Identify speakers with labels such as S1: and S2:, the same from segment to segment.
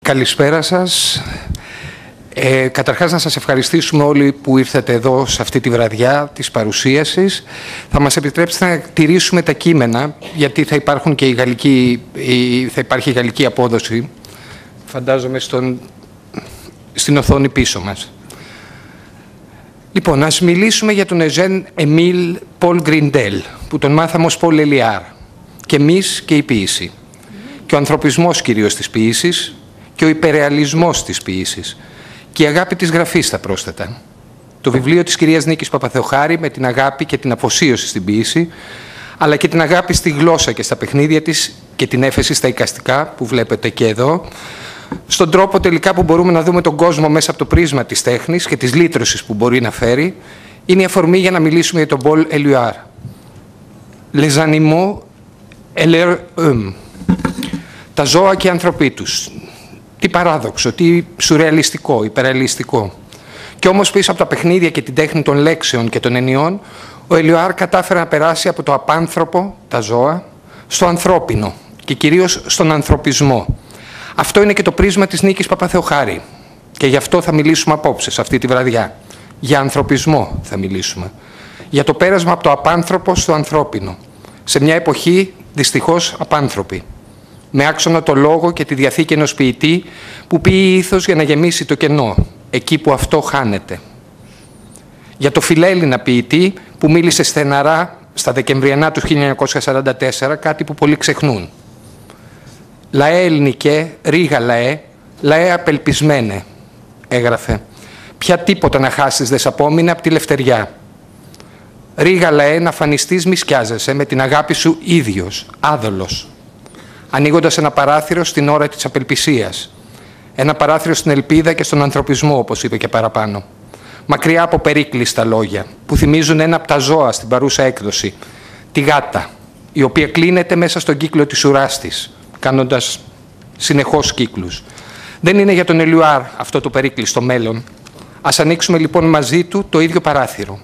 S1: Καλησπέρα σας. Καταρχάς να σας ευχαριστήσουμε όλοι που ήρθατε εδώ σε αυτή τη βραδιά της παρουσίασης. Θα μας επιτρέψετε να τηρήσουμε τα κείμενα, γιατί θα υπάρχει η γαλλική απόδοση, φαντάζομαι, στην οθόνη πίσω μας. Λοιπόν, ας μιλήσουμε για τον Εζέν Εμίλ Πολ Γκριντέλ, που τον μάθαμε ως Πολ Ελιάρ. Και εμείς και η ποίηση. Και ο ανθρωπισμός κυρίως της ποίησης και ο υπερρεαλισμός της ποίησης. Και η αγάπη της γραφής θα πρόσθετα. Το βιβλίο της κυρίας Νίκης Παπαθεοχάρη με την αγάπη και την αφοσίωση στην ποίηση, αλλά και την αγάπη στη γλώσσα και στα παιχνίδια της και την έφεση στα εικαστικά που βλέπετε και εδώ, στον τρόπο τελικά που μπορούμε να δούμε τον κόσμο μέσα από το πρίσμα της τέχνης και της λύτρωσης που μπορεί να φέρει, είναι η αφορμή για να μιλήσουμε για τον Πολ Ελιάρ. Les animaux et leurs hommes. Τα ζώα και οι άνθρωποι τους. Τι παράδοξο, τι σουρεαλιστικό, υπερρεαλιστικό. Και όμως πίσω από τα παιχνίδια και την τέχνη των λέξεων και των ενιών, ο Ελιάρ κατάφερε να περάσει από το απάνθρωπο, τα ζώα, στο ανθρώπινο και κυρίως στον ανθρωπισμό. Αυτό είναι και το πρίσμα της Νίκης Παπαθεοχάρη. Και γι' αυτό θα μιλήσουμε απόψε, σε αυτή τη βραδιά. Για ανθρωπισμό θα μιλήσουμε. Για το πέρασμα από το απάνθρωπο στο ανθρώπινο. Σε μια εποχή δυστυχώς απάνθρωπη. Με άξονα το λόγο και τη διαθήκη ενός ποιητή που ποιεί ήθος για να γεμίσει το κενό, εκεί που αυτό χάνεται. Για το φιλέλληνα ποιητή που μίλησε στεναρά στα Δεκεμβριανά του 1944, κάτι που πολλοί ξεχνούν. «Λαέ ελληνικέ, ρίγα λαέ απελπισμένε», έγραφε. «Πια τίποτα να χάσεις δεν σ' απόμεινε απ' τη λευτεριά. Ρίγα λαέ, να φανιστείς μη σκιάζεσαι με την αγάπη σου ίδιος, άδολος». Ανοίγοντας ένα παράθυρο στην ώρα της απελπισίας. Ένα παράθυρο στην ελπίδα και στον ανθρωπισμό, όπως είπε και παραπάνω. Μακριά από περίκλειστα λόγια, που θυμίζουν ένα από τα ζώα στην παρούσα έκδοση, τη γάτα, η οποία κλείνεται μέσα στον κύκλο της ουράς της, κάνοντας συνεχώς κύκλους. Δεν είναι για τον Ελιάρ αυτό το περίκλειστο μέλλον. Ας ανοίξουμε λοιπόν μαζί του το ίδιο παράθυρο.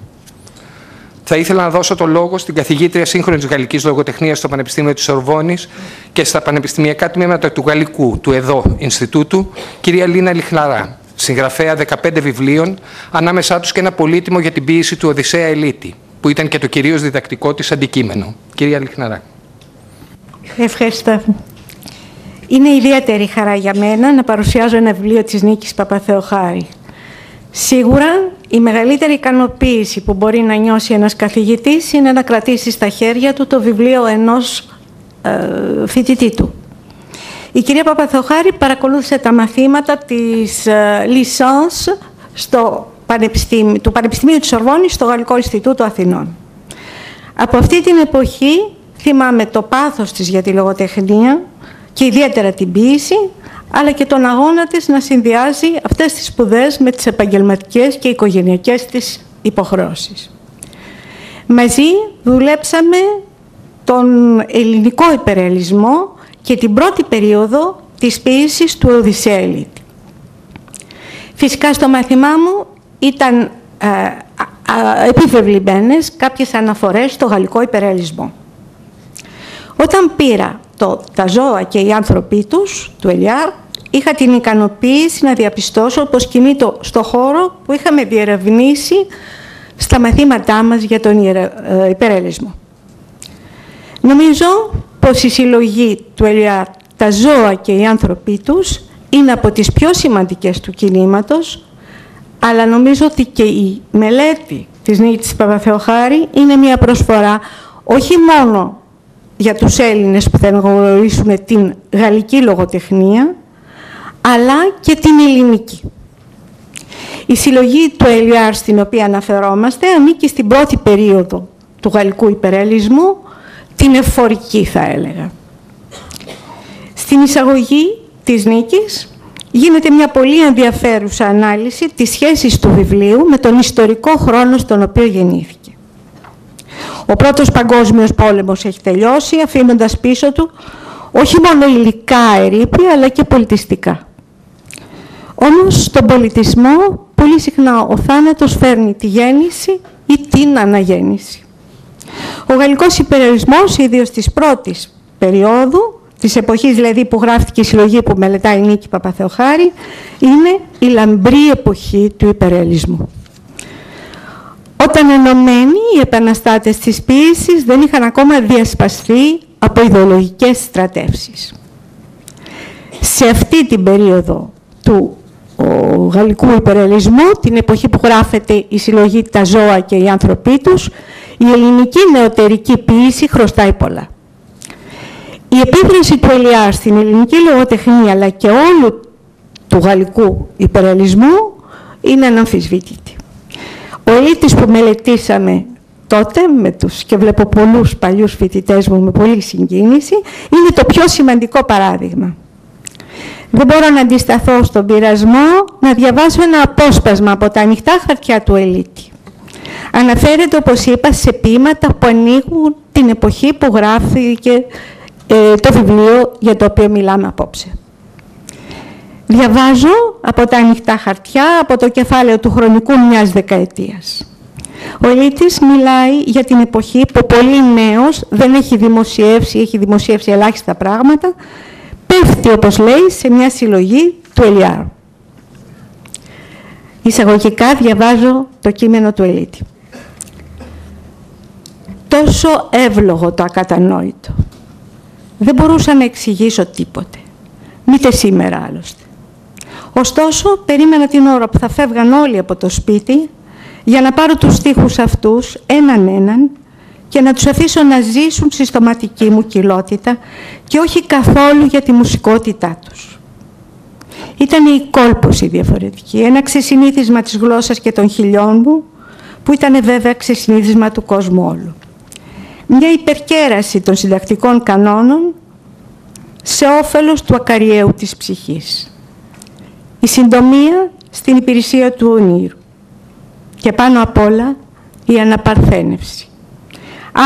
S1: Θα ήθελα να δώσω το λόγο στην καθηγήτρια σύγχρονης γαλλικής λογοτεχνίας στο Πανεπιστήμιο της Σορβόνης και στα πανεπιστημιακά τμήματα του Γαλλικού, του ΕΔΟ Ινστιτούτου, κυρία Λίνα Λιχναρά, συγγραφέα 15 βιβλίων, ανάμεσά τους και ένα πολύτιμο για την ποίηση του Οδυσσέα Ελίτη, που ήταν και το κυρίως διδακτικό της αντικείμενο. Κυρία Λιχναρά.
S2: Ευχαριστώ. Είναι ιδιαίτερη χαρά για μένα να παρουσιάζω ένα βιβλίο της Νίκης Παπαθεοχάρη. Σίγουρα η μεγαλύτερη ικανοποίηση που μπορεί να νιώσει ένας καθηγητής είναι να κρατήσει στα χέρια του το βιβλίο ενός φοιτητή του. Η κυρία Παπαθεοχάρη παρακολούθησε τα μαθήματα της licence του Πανεπιστημίου της Σορβόνης στο Γαλλικό Ινστιτούτο Αθηνών. Από αυτή την εποχή θυμάμαι το πάθος της για τη λογοτεχνία και ιδιαίτερα την ποίηση, αλλά και τον αγώνα της να συνδυάζει αυτές τις σπουδές με τις επαγγελματικές και οικογενειακές της υποχρεώσεις. Μαζί δουλέψαμε τον ελληνικό υπερρεαλισμό και την πρώτη περίοδο της ποίησης του Οδυσσέα Ελίτη. Φυσικά στο μάθημά μου ήταν επιβεβλημένες κάποιες αναφορές στο γαλλικό υπερρεαλισμό. Όταν πήρα «Τα ζώα και οι άνθρωποι τους» του Ελιάρ, είχα την ικανοποίηση να διαπιστώσω πως κινείται στο χώρο που είχαμε διερευνήσει στα μαθήματά μας για τον υπερρεαλισμό. Νομίζω πως η συλλογή του Ελιάρ «Τα ζώα και οι άνθρωποι τους» είναι από τις πιο σημαντικές του κινήματος, αλλά νομίζω ότι και η μελέτη της Νίκης Παπαθεοχάρη είναι μια προσφορά όχι μόνο για τους Έλληνες που θέλουν να γνωρίσουν την γαλλική λογοτεχνία, αλλά και την ελληνική. Η συλλογή του Ελιάρ στην οποία αναφερόμαστε ανήκει στην πρώτη περίοδο του γαλλικού υπερρεαλισμού, την εφορική θα έλεγα. Στην εισαγωγή της Νίκης γίνεται μια πολύ ενδιαφέρουσα ανάλυση της σχέσης του βιβλίου με τον ιστορικό χρόνο στον οποίο γεννήθηκε. Ο Πρώτος Παγκόσμιος Πόλεμος έχει τελειώσει, αφήνοντας πίσω του όχι μόνο υλικά ερείπια, αλλά και πολιτιστικά. Όμως, στον πολιτισμό, πολύ συχνά ο θάνατος φέρνει τη γέννηση ή την αναγέννηση. Ο γαλλικός υπερρεαλισμός, ιδίως της πρώτης περίοδου, της εποχής δηλαδή που γράφτηκε η συλλογή που μελετάει η Νίκη Παπαθεοχάρη, είναι η λαμπρή εποχή του υπερρεαλισμού. Όταν ενωμένοι οι επαναστάτες της ποίησης δεν είχαν ακόμα διασπαστεί από ιδεολογικές στρατεύσεις. Σε αυτή την περίοδο του γαλλικού υπερρεαλισμού, την εποχή που γράφεται η συλλογή «Τα ζώα και οι άνθρωποι τους», η ελληνική νεωτερική ποίηση χρωστάει πολλά. Η επίδραση του Ελιάρ στην ελληνική λογοτεχνία αλλά και όλου του γαλλικού υπερρεαλισμού είναι αναμφισβήτητη. Ο Ελίτης που μελετήσαμε τότε, και βλέπω πολλούς παλιούς φοιτητές μου με πολύ συγκίνηση, είναι το πιο σημαντικό παράδειγμα. Δεν μπορώ να αντισταθώ στον πειρασμό να διαβάσω ένα απόσπασμα από τα ανοιχτά χαρτιά του Ελίτη. Αναφέρεται, όπως είπα, σε ποίηματα που ανοίγουν την εποχή που γράφηκε το βιβλίο για το οποίο μιλάμε απόψε. Διαβάζω από τα ανοιχτά χαρτιά, από το κεφάλαιο του χρονικού μιας δεκαετίας. Ο Ελίτης μιλάει για την εποχή που πολύ νέος δεν έχει δημοσιεύσει ελάχιστα πράγματα, πέφτει, όπως λέει, σε μια συλλογή του Ελιάρ. Εισαγωγικά διαβάζω το κείμενο του Ελίτη. Τόσο εύλογο το ακατανόητο. Δεν μπορούσα να εξηγήσω τίποτε. Μήτε σήμερα άλλωστε. Ωστόσο, περίμενα την ώρα που θα φεύγαν όλοι από το σπίτι για να πάρω τους στίχους αυτούς έναν έναν και να τους αφήσω να ζήσουν στη στοματική μου κοιλότητα και όχι καθόλου για τη μουσικότητά τους. Ήταν η κόλπωση διαφορετική, ένα ξεσυνήθισμα της γλώσσας και των χιλιών μου, που ήταν βέβαια ξεσυνήθισμα του κόσμου όλου. Μια υπερκέραση των συντακτικών κανόνων σε όφελος του ακαριαίου της ψυχής. Η συντομία στην υπηρεσία του ονείρου. Και πάνω απ' όλα η αναπαρθένευση.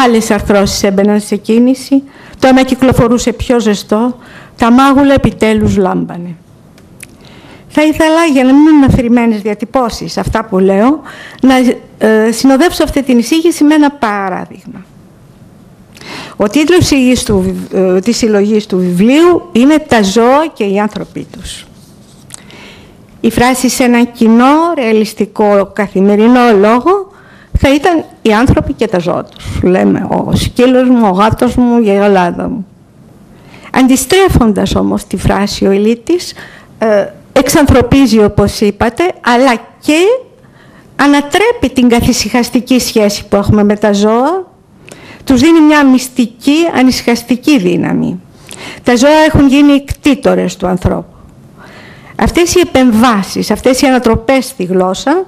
S2: Άλλες αρθρώσεις έμπαιναν σε κίνηση, το αίμα κυκλοφορούσε πιο ζεστό, τα μάγουλα επιτέλους λάμπανε. Θα ήθελα, για να μην είναι αφηρημένες διατυπώσεις αυτά που λέω, να συνοδεύσω αυτή την εισήγηση με ένα παράδειγμα. Ο τίτλος της συλλογής του βιβλίου είναι «Τα ζώα και οι άνθρωποι τους». Η φράση σε έναν κοινό, ρεαλιστικό, καθημερινό λόγο θα ήταν «Οι άνθρωποι και τα ζώα τους». Λέμε «Ο σκύλος μου, ο γάτος μου, η γαλάδα μου». Αντιστρέφοντας όμως τη φράση ο Ελίτης, εξανθρωπίζει, όπως είπατε, αλλά και ανατρέπει την καθησυχαστική σχέση που έχουμε με τα ζώα, τους δίνει μια μυστική, ανησυχαστική δύναμη. Τα ζώα έχουν γίνει κτήτορες του ανθρώπου. Αυτές οι επεμβάσεις, αυτές οι ανατροπές στη γλώσσα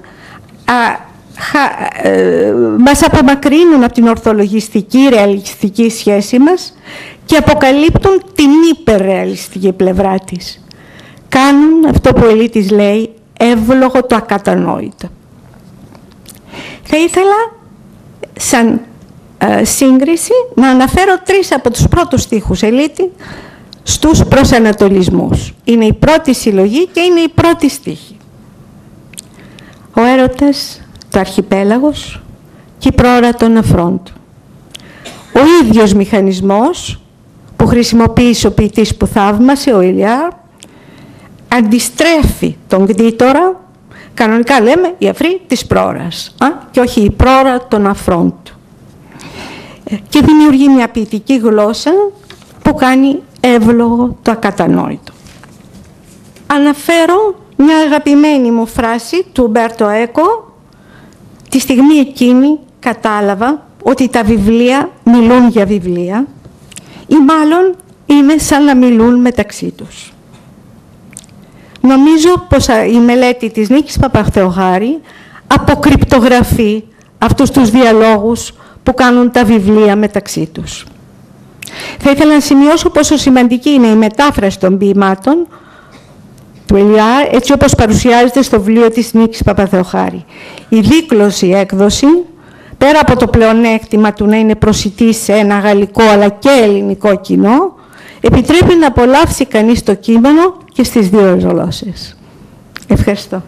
S2: μας απομακρύνουν από την ορθολογιστική, ρεαλιστική σχέση μας και αποκαλύπτουν την υπερρεαλιστική πλευρά της. Κάνουν αυτό που ο Ελίτης λέει εύλογο το ακατανόητο. Θα ήθελα σαν σύγκριση να αναφέρω 3 από τους πρώτους στίχους Ελίτη στους προσανατολισμούς. Είναι η πρώτη συλλογή και είναι η πρώτη στίχη. Ο έρωτας, το αρχιπέλαγος και η πρόωρα των αφρών του. Ο ίδιος μηχανισμός που χρησιμοποίησε ο ποιητής που θαύμασε, ο Ελιάρ, αντιστρέφει τον κτήτορα, κανονικά λέμε η αφρή της πρόωρας, και όχι η πρόωρα των αφρών του. Και δημιουργεί μια ποιητική γλώσσα που κάνει εύλογο το ακατανόητο. Αναφέρω μια αγαπημένη μου φράση του Ουμπέρτο Έκο. Τη στιγμή εκείνη κατάλαβα ότι τα βιβλία μιλούν για βιβλία ή μάλλον είναι σαν να μιλούν μεταξύ τους. Νομίζω πως η μελέτη της Νίκης Παπαθεοχάρη αποκρυπτογραφεί αυτούς τους διαλόγους που κάνουν τα βιβλία μεταξύ τους. Θα ήθελα να σημειώσω πόσο σημαντική είναι η μετάφραση των ποιημάτων του Ελιάρ, έτσι όπως παρουσιάζεται στο βιβλίο της Νίκης Παπαθεοχάρη. Η δίκλωση έκδοση, πέρα από το πλεονέκτημα του να είναι προσιτή σε ένα γαλλικό αλλά και ελληνικό κοινό, επιτρέπει να απολαύσει κανείς το κείμενο και στις 2 γλώσσες. Ευχαριστώ.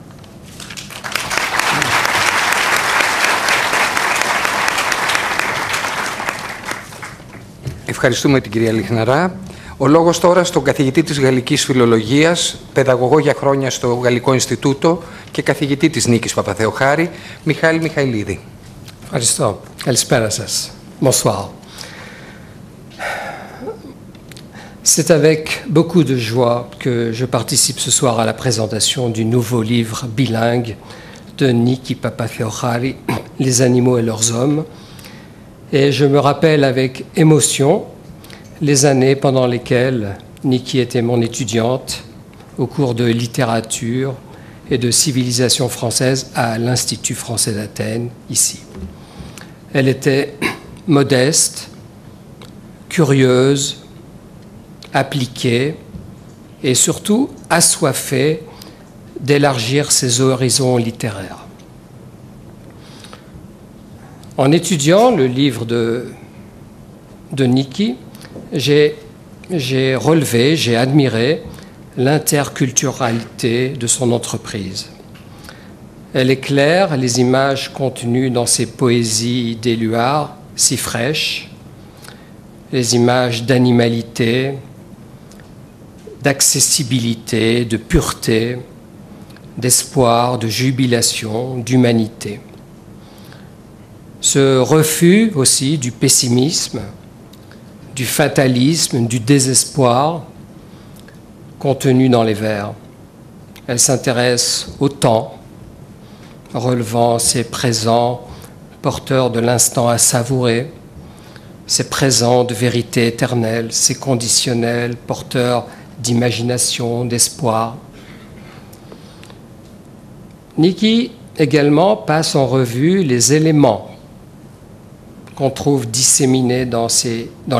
S1: Ευχαριστούμε την κυρία Λιχναρά. Ο λόγος τώρα στον καθηγητή της Γαλλικής Φιλολογίας, παιδαγωγό για χρόνια στο Γαλλικό Ινστιτούτο και καθηγητή της Νίκης Παπαθεοχάρη, Μιχάλη Μιχαηλίδη.
S3: Ευχαριστώ. Καλησπέρα σας. Bonsoir. C'est avec beaucoup de joie que je participe ce soir à la présentation du nouveau livre bilingue de Niki Papa-Theochari, Les animaux et leurs hommes. Et je me rappelle avec émotion les années pendant lesquelles Niki était mon étudiante au cours de littérature et de civilisation française à l'Institut français d'Athènes, ici. Elle était modeste, curieuse, appliquée et surtout assoiffée d'élargir ses horizons littéraires. En étudiant le livre de Niki, j'ai relevé, j'ai admiré l'interculturalité de son entreprise. Elle éclaire les images contenues dans ses poésies d'Éluard, si fraîches, les images d'animalité, d'accessibilité, de pureté, d'espoir, de jubilation, d'humanité. Ce refus aussi du pessimisme, du fatalisme, du désespoir contenu dans les vers. Elle s'intéresse au temps, relevant ses présents porteurs de l'instant à savourer, ses présents de vérité éternelle, ses conditionnels porteurs d'imagination, d'espoir. Niki également passe en revue les éléments qu'on trouve disséminés dans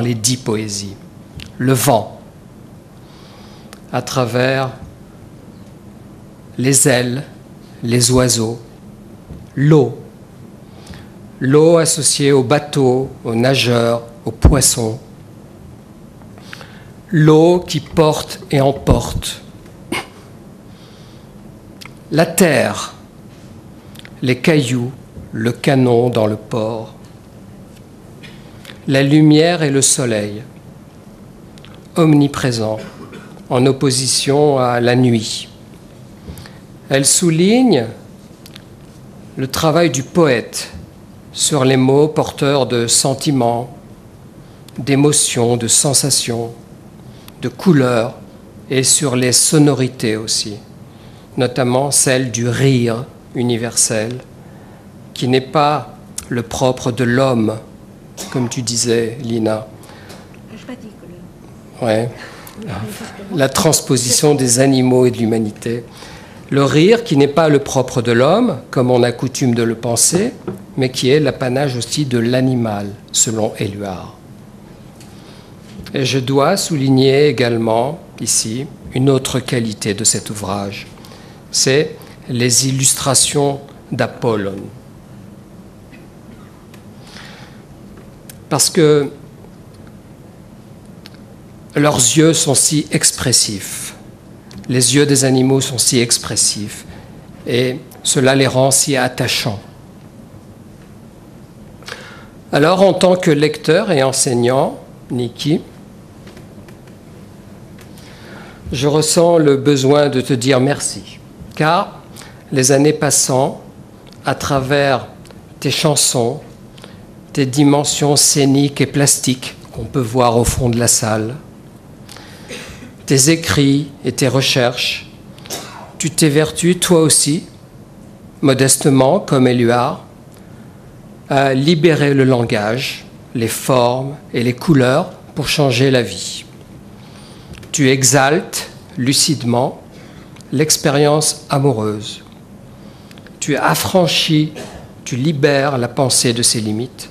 S3: les 10 poésies. Le vent, à travers les ailes, les oiseaux, l'eau associée aux bateaux, aux nageurs, aux poissons, l'eau qui porte et emporte, la terre, les cailloux, le canon dans le port, la lumière et le soleil, omniprésents, en opposition à la nuit. Elle souligne le travail du poète sur les mots porteurs de sentiments, d'émotions, de sensations, de couleurs et sur les sonorités aussi, notamment celle du rire universel, qui n'est pas le propre de l'homme, comme tu disais, Lina. Ouais. La transposition des animaux et de l'humanité. Le rire qui n'est pas le propre de l'homme, comme on a coutume de le penser, mais qui est l'apanage aussi de l'animal, selon Éluard. Et je dois souligner également, ici, une autre qualité de cet ouvrage. C'est les illustrations d'Apollon. Parce que leurs yeux sont si expressifs. Les yeux des animaux sont si expressifs. Et cela les rend si attachants. Alors, en tant que lecteur et enseignant, Niki, je ressens le besoin de te dire merci, car les années passant, à travers tes chansons, tes dimensions scéniques et plastiques qu'on peut voir au fond de la salle, tes écrits et tes recherches, tu t'évertues toi aussi, modestement comme Éluard, à libérer le langage, les formes et les couleurs pour changer la vie. Tu exaltes lucidement l'expérience amoureuse. Tu affranchis, tu libères la pensée de ses limites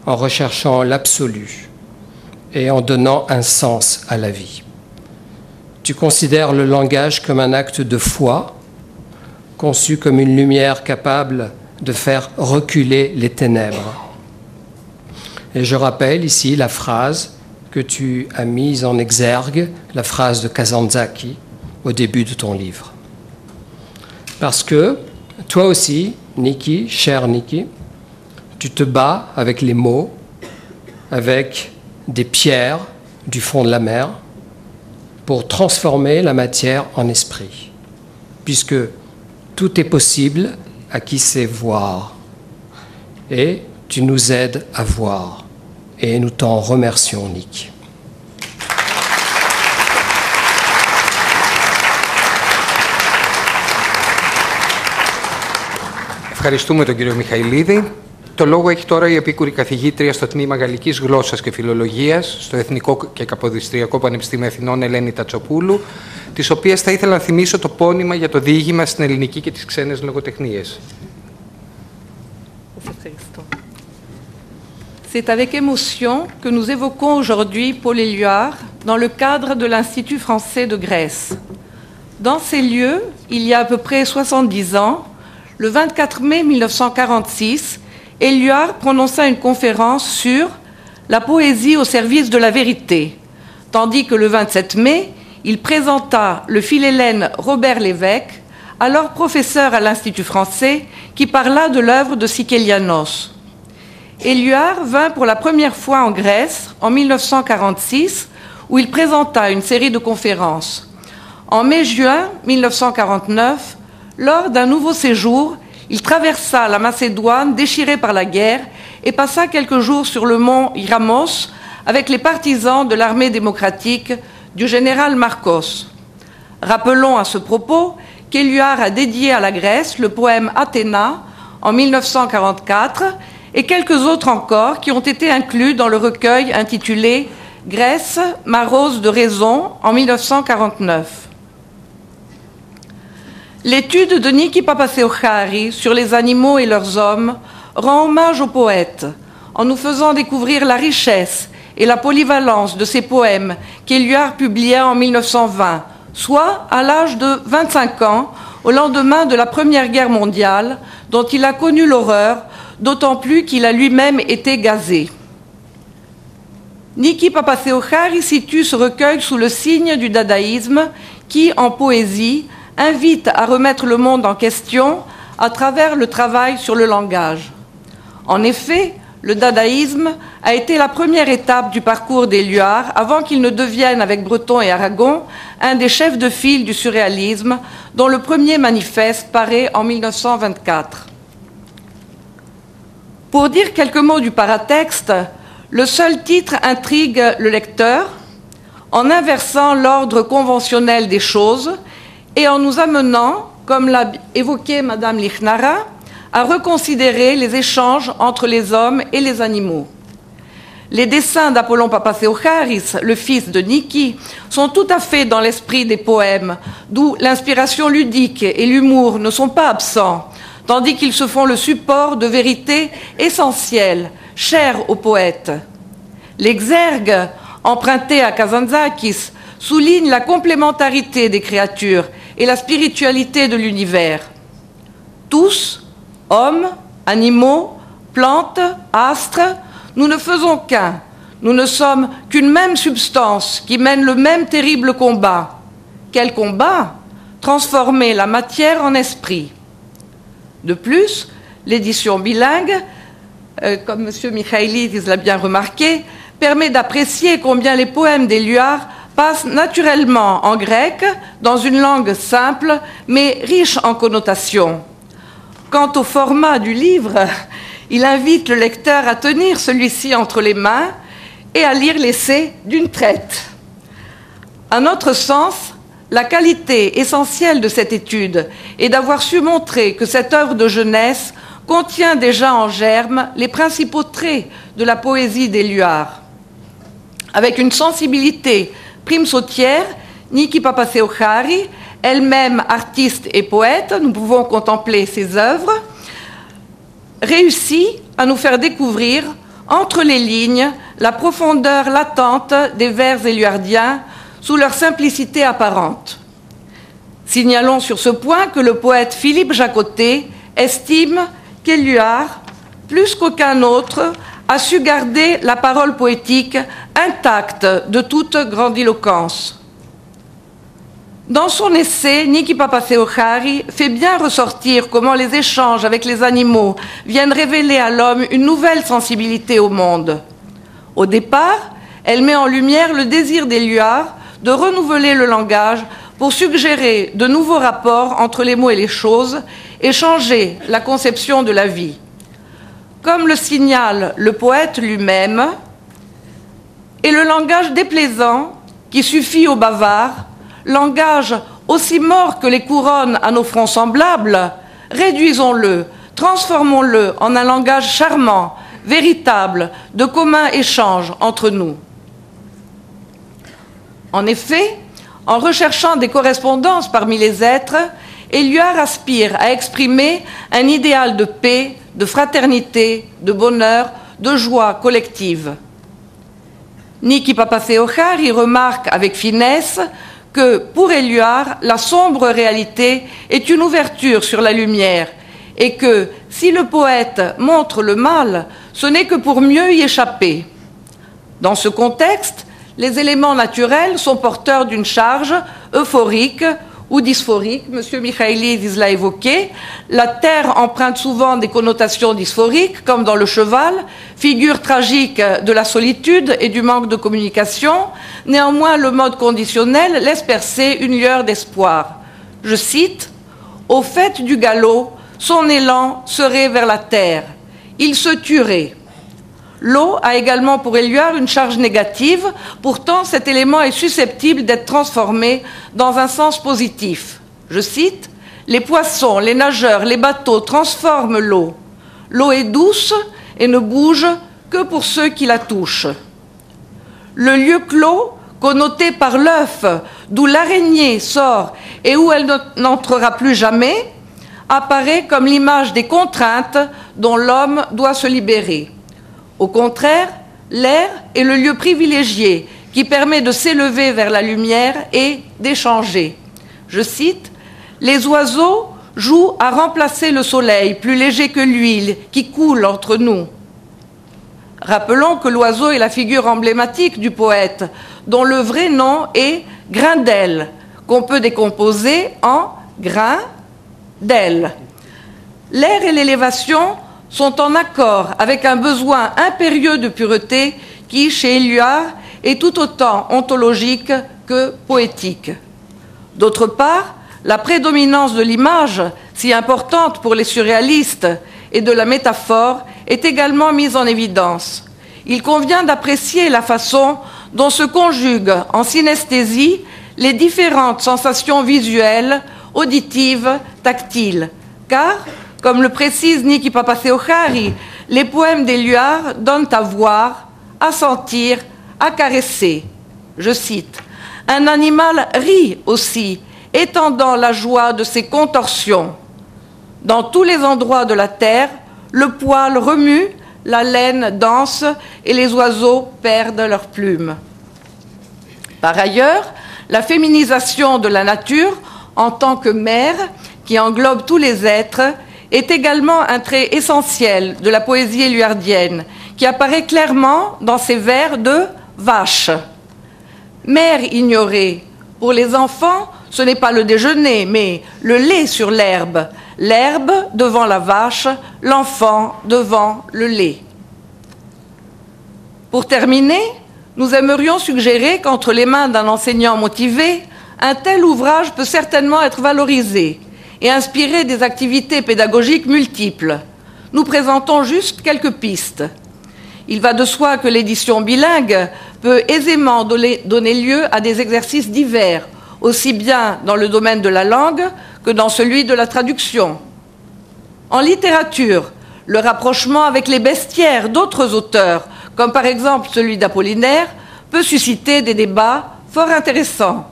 S3: en recherchant l'absolu et en donnant un sens à la vie. Tu considères le langage comme un acte de foi, conçu comme une lumière capable de faire reculer les ténèbres. Et je rappelle ici la phrase que tu as mise en exergue, la phrase de Kazantzakis au début de ton livre. Parce que toi aussi, Niki, cher Niki, tu te bats avec les mots, avec des pierres du fond de la mer, pour transformer la matière en esprit, puisque tout est possible à qui sait voir. Et tu nous aides à voir. Et nous t'en remercions, Nick.
S1: Ευχαριστούμε τον κύριο Μιχαηλίδη. Το λόγο έχει τώρα η επίκουρη καθηγήτρια στο τμήμα Γαλλικής Γλώσσας και Φιλολογίας στο Εθνικό και Καποδιστριακό Πανεπιστήμιο Αθηνών, Ελένη Τατσοπούλου, της οποίας θα ήθελα να θυμίσω το πόνημα για το διήγημα στην ελληνική και τις ξένες λογοτεχνίες.
S4: C'est avec émotion que nous évoquons aujourd'hui Paul Éluard dans le cadre de l'Institut français de Grèce. Dans ces lieux, il y a à peu près 70 ans, le 24 mai 1946, Éluard prononça une conférence sur la poésie au service de la vérité, tandis que le 27 mai, il présenta le philhellène Robert Lévesque, alors professeur à l'Institut français, qui parla de l'œuvre de Sikelianos. Éluard vint pour la première fois en Grèce en 1946, où il présenta une série de conférences. En mai-juin 1949, lors d'un nouveau séjour, il traversa la Macédoine déchirée par la guerre et passa quelques jours sur le mont Iramos avec les partisans de l'armée démocratique du général Marcos. Rappelons à ce propos qu'Éluard a dédié à la Grèce le poème Athéna en 1944 et quelques autres encore qui ont été inclus dans le recueil intitulé Grèce, ma rose de raison en 1949. L'étude de Niki Papatheochari sur les animaux et leurs hommes rend hommage au poète en nous faisant découvrir la richesse et la polyvalence de ses poèmes qu'Éluard publia en 1920, soit à l'âge de 25 ans, au lendemain de la Première Guerre mondiale, dont il a connu l'horreur, d'autant plus qu'il a lui-même été gazé. Niki Papatheochari situe ce recueil sous le signe du dadaïsme qui, en poésie, invite à remettre le monde en question à travers le travail sur le langage. En effet, le dadaïsme a été la première étape du parcours d'Éluard avant qu'il ne devienne, avec Breton et Aragon, un des chefs de file du surréalisme, dont le premier manifeste paraît en 1924. Pour dire quelques mots du paratexte, le seul titre intrigue le lecteur en inversant l'ordre conventionnel des choses et en nous amenant, comme l'a évoqué Madame Lichnara, à reconsidérer les échanges entre les hommes et les animaux. Les dessins d'Apollon Papatheocharis, le fils de Niki, sont tout à fait dans l'esprit des poèmes, d'où l'inspiration ludique et l'humour ne sont pas absents, tandis qu'ils se font le support de vérités essentielles, chères aux poètes. L'exergue, emprunté à Kazantzakis, souligne la complémentarité des créatures et la spiritualité de l'univers. Tous, hommes, animaux, plantes, astres, nous ne faisons qu'un. Nous ne sommes qu'une même substance qui mène le même terrible combat. Quel combat? Transformer la matière en esprit. De plus, l'édition bilingue, comme M. Michailidis l'a bien remarqué, permet d'apprécier combien les poèmes d'Éluard passent naturellement en grec, dans une langue simple, mais riche en connotations. Quant au format du livre, il invite le lecteur à tenir celui-ci entre les mains et à lire l'essai d'une traite. À notre sens, la qualité essentielle de cette étude est d'avoir su montrer que cette œuvre de jeunesse contient déjà en germe les principaux traits de la poésie d'Éluard. Avec une sensibilité prime sautière, Niki Papatheochari, elle-même artiste et poète, nous pouvons contempler ses œuvres, réussit à nous faire découvrir, entre les lignes, la profondeur latente des vers éluardiens sous leur simplicité apparente. Signalons sur ce point que le poète Philippe Jacotet estime qu'Éluard, plus qu'aucun autre, a su garder la parole poétique intacte de toute grandiloquence. Dans son essai, Niki Papatheochari fait bien ressortir comment les échanges avec les animaux viennent révéler à l'homme une nouvelle sensibilité au monde. Au départ, elle met en lumière le désir d'Éluard de renouveler le langage pour suggérer de nouveaux rapports entre les mots et les choses et changer la conception de la vie. Comme le signale le poète lui-même, et le langage déplaisant qui suffit aux bavards, langage aussi mort que les couronnes à nos fronts semblables, réduisons-le, transformons-le en un langage charmant, véritable, de commun échange entre nous. En effet, en recherchant des correspondances parmi les êtres, Éluard aspire à exprimer un idéal de paix, de fraternité, de bonheur, de joie collective. Niki Papatheochari remarque avec finesse que, pour Éluard, la sombre réalité est une ouverture sur la lumière et que, si le poète montre le mal, ce n'est que pour mieux y échapper. Dans ce contexte, les éléments naturels sont porteurs d'une charge euphorique ou dysphorique. M. Michailidis l'a évoqué. La terre emprunte souvent des connotations dysphoriques, comme dans le cheval, figure tragique de la solitude et du manque de communication. Néanmoins, le mode conditionnel laisse percer une lueur d'espoir. Je cite, « Au fait du galop, son élan serait vers la terre. Il se tuerait. » L'eau a également pour Éluard une charge négative, pourtant cet élément est susceptible d'être transformé dans un sens positif. Je cite, « Les poissons, les nageurs, les bateaux transforment l'eau. L'eau est douce et ne bouge que pour ceux qui la touchent. Le lieu clos, connoté par l'œuf, d'où l'araignée sort et où elle n'entrera plus jamais, apparaît comme l'image des contraintes dont l'homme doit se libérer. Au contraire, l'air est le lieu privilégié qui permet de s'élever vers la lumière et d'échanger. Je cite, « Les oiseaux jouent à remplacer le soleil, plus léger que l'huile, qui coule entre nous. » Rappelons que l'oiseau est la figure emblématique du poète, dont le vrai nom est Grindel, qu'on peut décomposer en grain d'ailes. L'air et l'élévation sont en accord avec un besoin impérieux de pureté qui, chez Éluard, est tout autant ontologique que poétique. D'autre part, la prédominance de l'image, si importante pour les surréalistes, et de la métaphore est également mise en évidence. Il convient d'apprécier la façon dont se conjuguent en synesthésie les différentes sensations visuelles, auditives, tactiles, car, comme le précise Niki Papatheochari, les poèmes d'Éluard donnent à voir, à sentir, à caresser. Je cite, « Un animal rit aussi, étendant la joie de ses contorsions. Dans tous les endroits de la terre, le poil remue, la laine danse et les oiseaux perdent leurs plumes. » Par ailleurs, la féminisation de la nature en tant que mère, qui englobe tous les êtres, est également un trait essentiel de la poésie éluardienne, qui apparaît clairement dans ses vers de vache. Mère ignorée, pour les enfants, ce n'est pas le déjeuner, mais le lait sur l'herbe, l'herbe devant la vache, l'enfant devant le lait. Pour terminer, nous aimerions suggérer qu'entre les mains d'un enseignant motivé, un tel ouvrage peut certainement être valorisé et inspirer des activités pédagogiques multiples. Nous présentons juste quelques pistes. Il va de soi que l'édition bilingue peut aisément donner lieu à des exercices divers, aussi bien dans le domaine de la langue que dans celui de la traduction. En littérature, le rapprochement avec les bestiaires d'autres auteurs, comme par exemple celui d'Apollinaire, peut susciter des débats fort intéressants.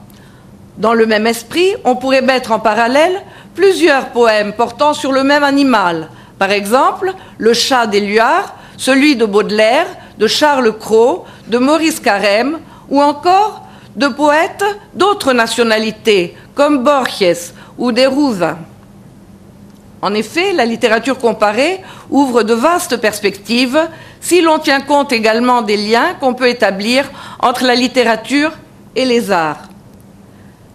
S4: Dans le même esprit, on pourrait mettre en parallèle plusieurs poèmes portant sur le même animal. Par exemple, Le chat d'Éluard, celui de Baudelaire, de Charles Cros, de Maurice Carême, ou encore de poètes d'autres nationalités, comme Borges ou Neruda. En effet, la littérature comparée ouvre de vastes perspectives si l'on tient compte également des liens qu'on peut établir entre la littérature et les arts.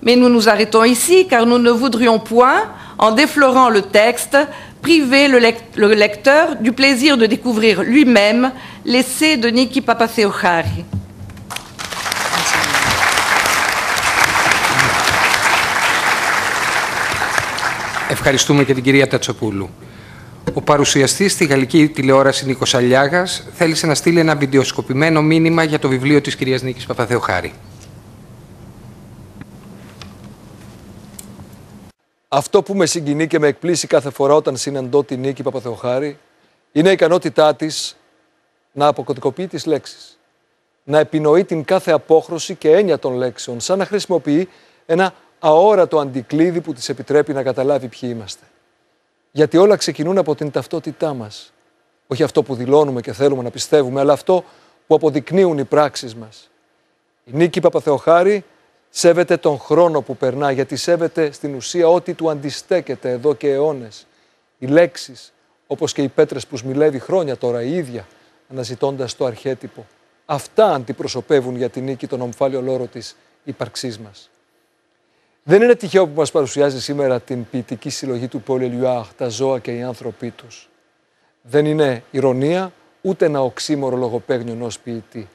S4: Mais nous nous arrêtons ici car nous ne voudrions point, en déflorant le texte, priver le lecteur du plaisir de découvrir lui-même l'essai de Niki Papatheochari.
S1: Ευχαριστούμε και την κυρία Τατσοπούλου. Ο παρουσιαστής στη γαλλική τηλεόραση Νίκος Αλιάγας θέλησε να στείλει ένα βιντεοσκοπημένο μήνυμα για το βιβλίο της κυρίας Νίκης Παπαθεοχάρη.
S5: Αυτό που με συγκινεί και με εκπλήσει κάθε φορά όταν συναντώ την Νίκη Παπαθεοχάρη είναι η ικανότητά της να αποκωδικοποιεί τις λέξεις. Να επινοεί την κάθε απόχρωση και έννοια των λέξεων, σαν να χρησιμοποιεί ένα αόρατο αντικλείδι που της επιτρέπει να καταλάβει ποιοι είμαστε. Γιατί όλα ξεκινούν από την ταυτότητά μας. Όχι αυτό που δηλώνουμε και θέλουμε να πιστεύουμε, αλλά αυτό που αποδεικνύουν οι πράξεις μας. Η Νίκη Παπαθεοχάρη σέβεται τον χρόνο που περνά, γιατί σέβεται στην ουσία ό,τι του αντιστέκεται εδώ και αιώνες. Οι λέξεις, όπως και οι πέτρες που σμιλεύει χρόνια τώρα η ίδια, αναζητώντας το αρχέτυπο. Αυτά αντιπροσωπεύουν για την Νίκη τον ομφάλιο λόρο της ύπαρξής μας. Δεν είναι τυχαίο που μας παρουσιάζει σήμερα την ποιητική συλλογή του Paul Éluard, τα ζώα και οι άνθρωποι τους. Δεν είναι ηρωνία, ούτε ένα οξύμορο λογοπαίγνιο ενός ποιητή.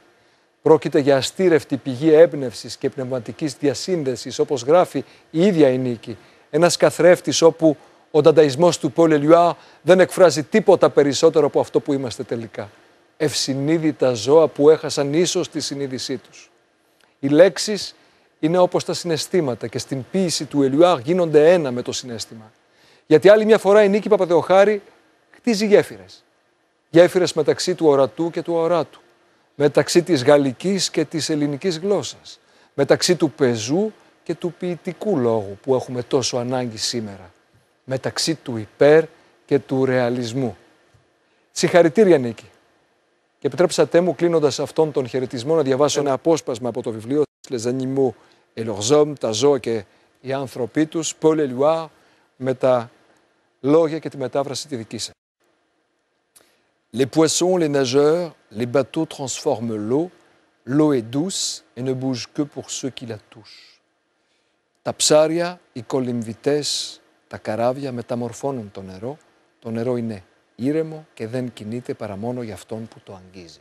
S5: Πρόκειται για αστήρευτη πηγή έμπνευσης και πνευματικής διασύνδεσης, όπως γράφει η ίδια η Νίκη. Ένας καθρέφτης όπου ο δανταϊσμός του Paul Éluard δεν εκφράζει τίποτα περισσότερο από αυτό που είμαστε τελικά. Ευσυνείδητα ζώα που έχασαν ίσως τη συνείδησή τους. Οι λέξεις είναι όπως τα συναισθήματα και στην ποίηση του Éluard γίνονται ένα με το συναίσθημα. Γιατί άλλη μια φορά η Νίκη Παπαθεοχάρη χτίζει γέφυρες. Γέφυρες μεταξύ του ορατού και του αοράτου. Μεταξύ της γαλλικής και της ελληνικής γλώσσας. Μεταξύ του πεζού και του ποιητικού λόγου που έχουμε τόσο ανάγκη σήμερα. Μεταξύ του υπέρ και του ρεαλισμού. Συγχαρητήρια Νίκη. Και επιτρέψατε μου, κλείνοντας αυτόν τον χαιρετισμό, να διαβάσω ένα απόσπασμα από το βιβλίο Les animaux et leurs hommes, τα ζώα και οι άνθρωποι τους, Paul Éluard, με τα λόγια και τη μετάφραση τη δική σας. Les poissons, les nageurs, les bateaux transforment l'eau. L'eau est douce et ne bouge que pour ceux qui la touchent. Τα ψάρια, οι κολυμβητές, τα καράβια μεταμορφώνουν το νερό είναι ήρεμο και δεν κινείται παρά μόνο για αυτόν που το αγγίζει.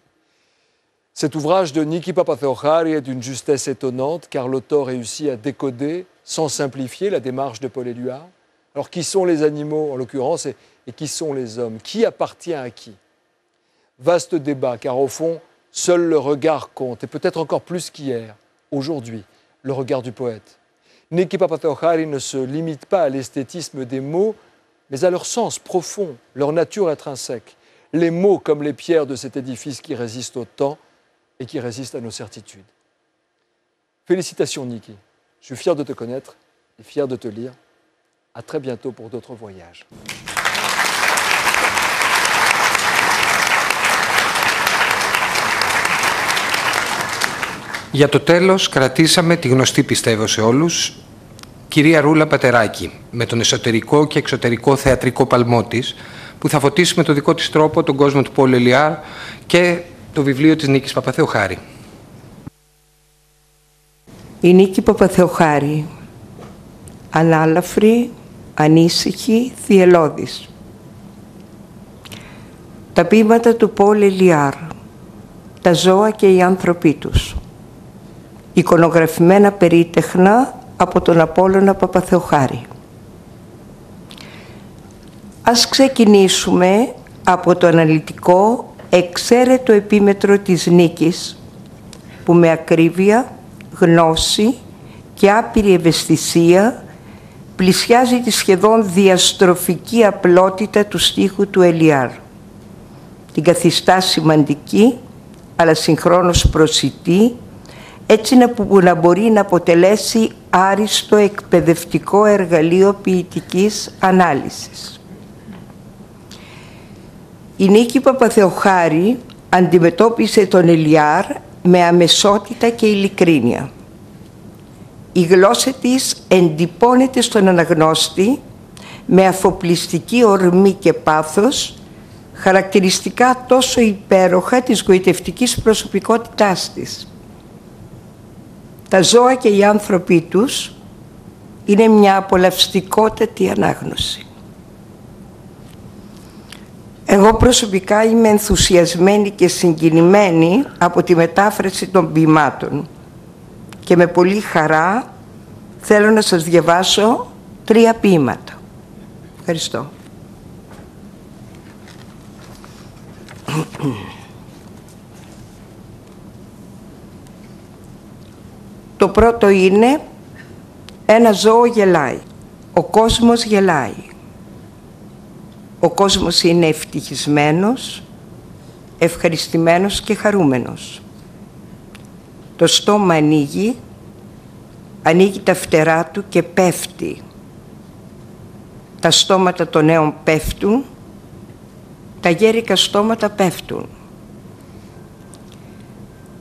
S5: Cet ouvrage de Niki Papatheochari est d'une justesse étonnante car l'auteur réussit à décoder, sans simplifier, la démarche de Paul Éluard. Alors qui sont les animaux en l'occurrence et qui sont les hommes? Qui appartient à qui? Vaste débat car au fond, seul le regard compte et peut-être encore plus qu'hier, aujourd'hui, le regard du poète. Niki Papatheochari ne se limite pas à l'esthétisme des mots, mais à leur sens profond, leur nature intrinsèque. Les mots comme les pierres de cet édifice qui résistent au temps et qui résistent à nos certitudes. Félicitations Niki, je suis fier de te connaître et fier de te lire. À très bientôt pour d'autres voyages.
S1: Για το τέλος κρατήσαμε τη γνωστή, πιστεύω σε όλους, κυρία Ρούλα Πατεράκη, με τον εσωτερικό και εξωτερικό θεατρικό παλμό της, που θα φωτίσει με το δικό της τρόπο τον κόσμο του Paul Éluard και το βιβλίο της Νίκης Παπαθεοχάρη.
S6: Η Νίκη Παπαθεοχάρη, ανάλαφρη, ανήσυχη, θυελώδης. Τα ποίηματα του Paul Éluard, τα ζώα και οι άνθρωποι τους. Εικονογραφημένα περίτεχνα από τον Απόλλωνα Παπαθεοχάρη. Ας ξεκινήσουμε από το αναλυτικό εξαίρετο επίμετρο της Νίκης, που με ακρίβεια, γνώση και άπειρη ευαισθησία πλησιάζει τη σχεδόν διαστροφική απλότητα του στίχου του Éluard. Την καθιστά σημαντική, αλλά συγχρόνως προσιτή, έτσι που να μπορεί να αποτελέσει άριστο εκπαιδευτικό εργαλείο ποιητικής ανάλυσης. Η Νίκη Παπαθεοχάρη αντιμετώπισε τον Éluard με αμεσότητα και ειλικρίνεια. Η γλώσσα της εντυπώνεται στον αναγνώστη με αφοπλιστική ορμή και πάθος, χαρακτηριστικά τόσο υπέροχα της γοητευτικής προσωπικότητάς της. Τα ζώα και οι άνθρωποι τους είναι μια απολαυστικότατη ανάγνωση. Εγώ προσωπικά είμαι ενθουσιασμένη και συγκινημένη από τη μετάφραση των ποιημάτων και με πολύ χαρά θέλω να σας διαβάσω 3 ποίηματα. Ευχαριστώ. Το πρώτο είναι ένα ζώο γελάει. Ο κόσμος γελάει. Ο κόσμος είναι ευτυχισμένος, ευχαριστημένος και χαρούμενος. Το στόμα ανοίγει τα φτερά του και πέφτει. Τα στόματα των νέων πέφτουν, τα γέρικα στόματα πέφτουν.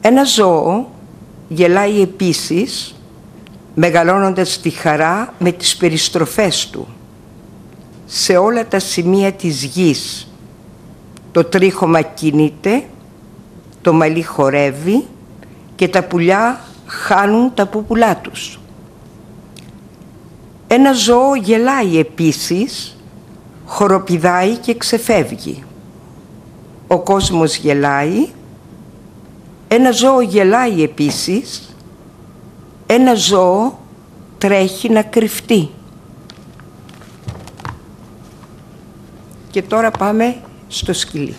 S6: Ένα ζώο γελάει επίσης, μεγαλώνοντας τη χαρά με τις περιστροφές του. Σε όλα τα σημεία της γης το τρίχωμα κινείται, το μαλλί χορεύει και τα πουλιά χάνουν τα πουπουλά τους. Ένα ζώο γελάει επίσης, χοροπηδάει και ξεφεύγει. Ο κόσμος γελάει. Ένα ζώο γελάει επίσης. Ένα ζώο τρέχει να κρυφτεί. Και τώρα πάμε στο σκυλί.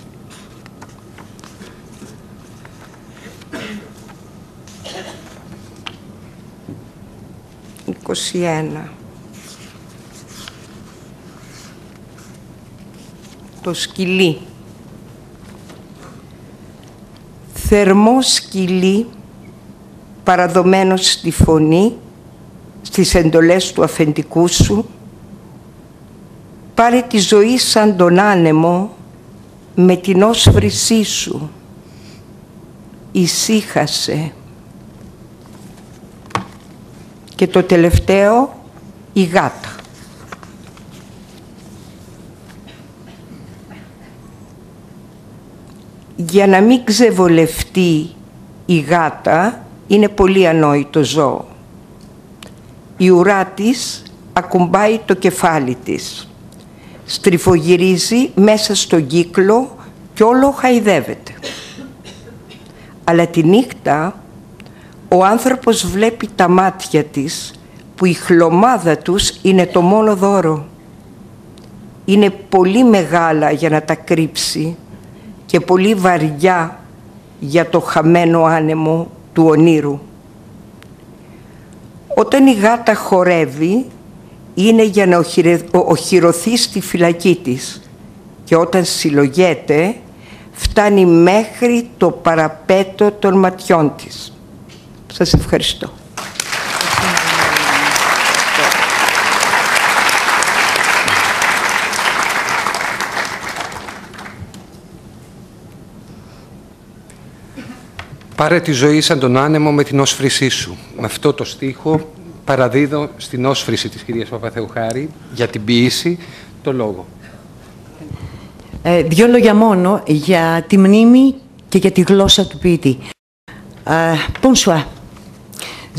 S6: Το σκυλί. Θερμό σκυλί, παραδομένο στη φωνή, στις εντολές του αφεντικού σου, πάρε τη ζωή σαν τον άνεμο με την όσφρησή σου. Ησύχασε. Και το τελευταίο, η γάτα. Για να μην ξεβολευτεί η γάτα, είναι πολύ ανόητο ζώο. Η ουρά της ακουμπάει το κεφάλι της. Στριφογυρίζει μέσα στον κύκλο και όλο χαϊδεύεται. Αλλά τη νύχτα ο άνθρωπος βλέπει τα μάτια της, που η χλωμάδα τους είναι το μόνο δώρο. Είναι πολύ μεγάλα για να τα κρύψει και πολύ βαριά για το χαμένο άνεμο του ονείρου. Όταν η γάτα χορεύει, είναι για να οχυρωθεί στη φυλακή της, και όταν συλλογέται, φτάνει μέχρι το παραπέτω των ματιών της. Σας ευχαριστώ.
S1: Πάρε τη ζωή σαν τον άνεμο με την όσφρησή σου. Με αυτό το στίχο παραδίδω στην όσφρηση της κυρίας Παπαθεοχάρη για την ποίηση το λόγο.
S7: Δύο λόγια μόνο για τη μνήμη και για τη γλώσσα του ποιητή. Bonsoir.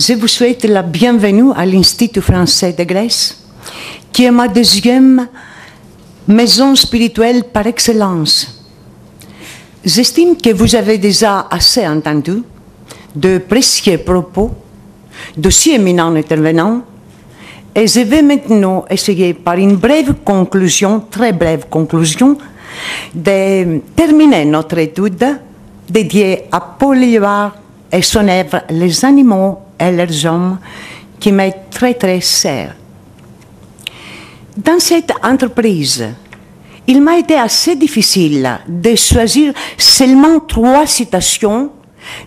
S7: Je vous souhaite la bienvenue à l'Institut français de Grèce, qui est ma deuxième maison spirituelle par excellence. J'estime que vous avez déjà assez entendu de précieux propos d'aussi éminents intervenants, et je vais maintenant essayer par une brève conclusion, très brève conclusion, de terminer notre étude dédiée à Paul Éluard et son œuvre Les animaux et leurs hommes, qui m'est très très cher. Dans cette entreprise, il m'a été assez difficile de choisir seulement 3 citations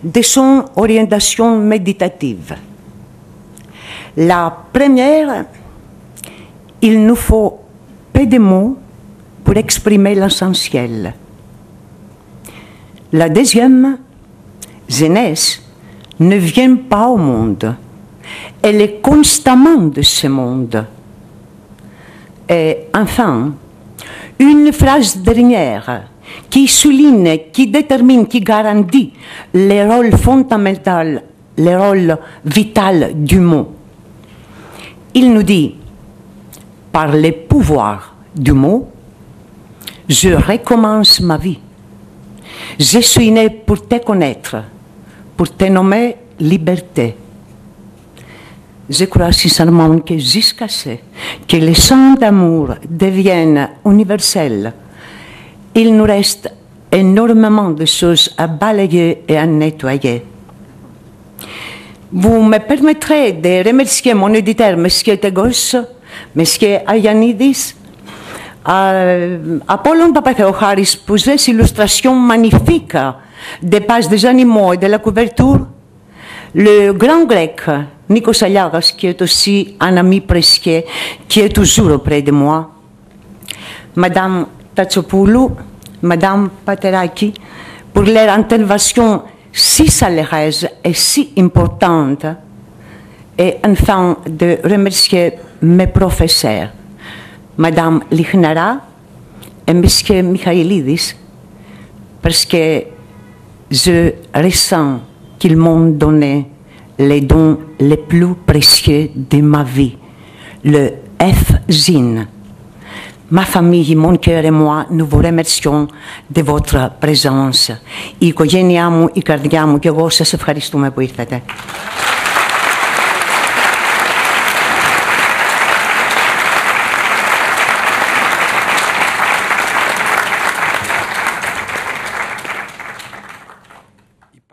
S7: de son orientation méditative. La première, il nous faut peu de mots pour exprimer l'essentiel. La deuxième, jeunesse ne vient pas au monde. Elle est constamment de ce monde. Et enfin, une phrase dernière qui souligne, qui détermine, qui garantit le rôle fondamental, le rôle vital du mot. Il nous dit, par le pouvoir du mot, je recommence ma vie. Je suis né pour te connaître, pour te nommer liberté. je crois sincèrement que jusqu'à ce que les chants d'amour deviennent universels, il nous reste énormément de choses à balayer et à nettoyer. Vous me permettrez de remercier mon éditeur, M. Tegos, M. Ayanidis, Apollon Papatheocharis, pour ces illustrations magnifiques des pages des animaux et de la couverture, le grand grec Nikos Aliagas, qui est aussi un ami précieux, qui est toujours auprès de moi, Madame Tatsopoulou, Madame Pateraki, pour leur intervention si chaleureuse et si importante, et enfin de remercier mes professeurs, Madame Lichnara et Monsieur Michailidis, parce que je ressens qu'ils m'ont donné les dons les plus précieux de ma vie, le F-Zine. Ma famille, mon cœur et moi, nous vous remercions de votre présence. Η οικογένειά μου, η καρδιά μου και εγώ σας ευχαριστούμε που ήρθατε.